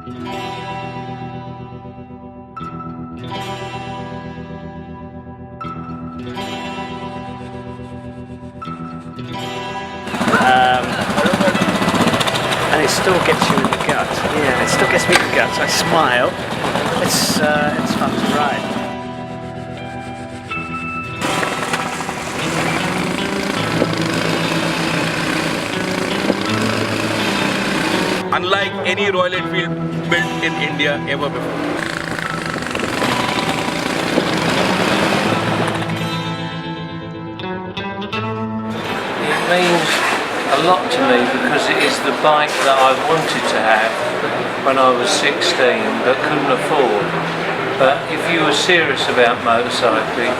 And it still gets you in the gut. Yeah, it still gets me in the guts. I smile. It's fun to ride. Unlike any Royal Enfield built in India ever before. It means a lot to me because it is the bike that I wanted to have when I was 16 but couldn't afford. But if you were serious about motorcycling,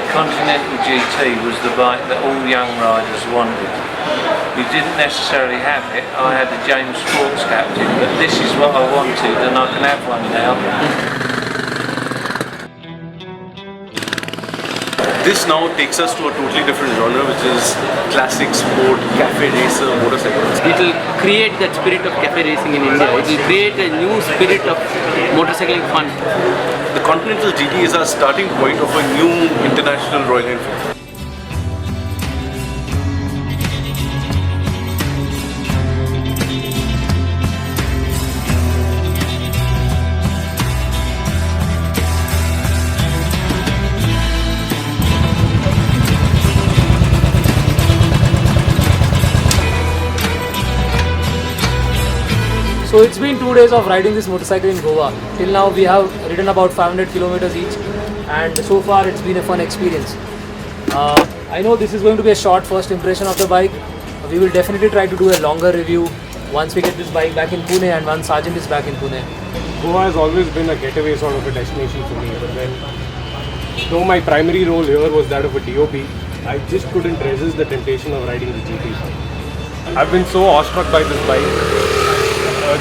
Continental GT was the bike that all young riders wanted. You didn't necessarily have it. I had a James Sports Captain, but this is what I wanted and I can have one now. This now takes us to a totally different genre, which is classic sport, cafe racer, motorcycles. It will create that spirit of cafe racing in India. It will create a new spirit of motorcycling fun. The Continental GT is our starting point of a new international Royal Enfield. So it's been 2 days of riding this motorcycle in Goa. Till now we have ridden about 500 kilometers each, and so far it's been a fun experience. I know this is going to be a short first impression of the bike. We will definitely try to do a longer review once we get this bike back in Pune and once Sargent is back in Pune. Goa has always been a getaway sort of a destination for me, but then though my primary role here was that of a DOP, I just couldn't resist the temptation of riding the GT. I've been so awestruck by this bike.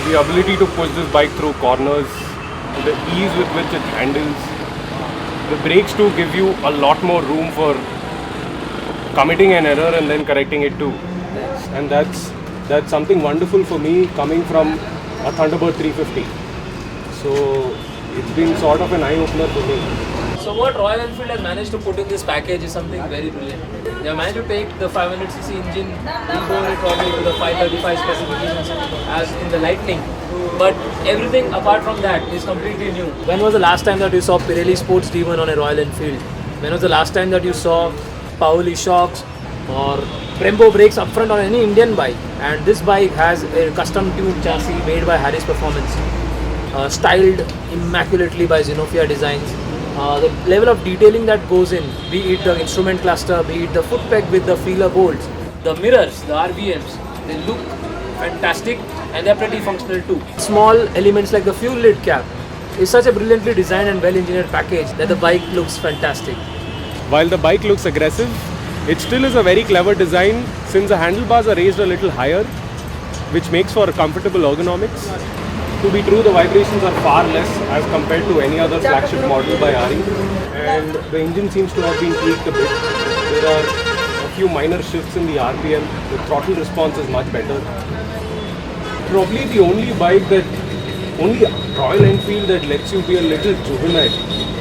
The ability to push this bike through corners, the ease with which it handles. The brakes too give you a lot more room for committing an error and then correcting it too. And that's something wonderful for me coming from a Thunderbird 350. So it's been sort of an eye-opener for me. So what Royal Enfield has managed to put in this package is something very brilliant. They have managed to take the 500cc engine, import it probably to the 535 specifications as in the Lightning. But everything apart from that is completely new. When was the last time that you saw Pirelli Sports Demon on a Royal Enfield? When was the last time that you saw Paoli shocks or Brembo brakes up front on any Indian bike? And this bike has a custom tuned chassis made by Harris Performance, styled immaculately by Zenofia Designs. The level of detailing that goes in, be it the instrument cluster, be it the foot peg with the feeler bolts, the mirrors, the RVMs, they look fantastic and they're pretty functional too. Small elements like the fuel lid cap is such a brilliantly designed and well engineered package that the bike looks fantastic. While the bike looks aggressive, it still is a very clever design since the handlebars are raised a little higher, which makes for comfortable ergonomics. To be true, the vibrations are far less as compared to any other flagship model by RE, and the engine seems to have been tweaked a bit. There are a few minor shifts in the RPM, the throttle response is much better. Probably the only Royal Enfield that lets you be a little juvenile.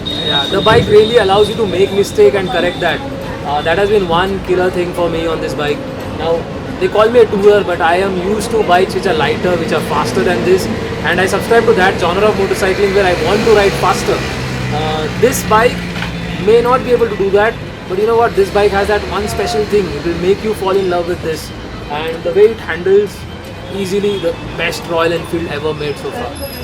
Yeah, the bike really allows you to make mistake and correct that. That has been one killer thing for me on this bike. Now, they call me a tourer, but I am used to bikes which are lighter, which are faster than this, and I subscribe to that genre of motorcycling where I want to ride faster. This bike may not be able to do that, but you know what, this bike has that one special thing. It will make you fall in love with this, and the way it handles, easily the best Royal Enfield ever made so far.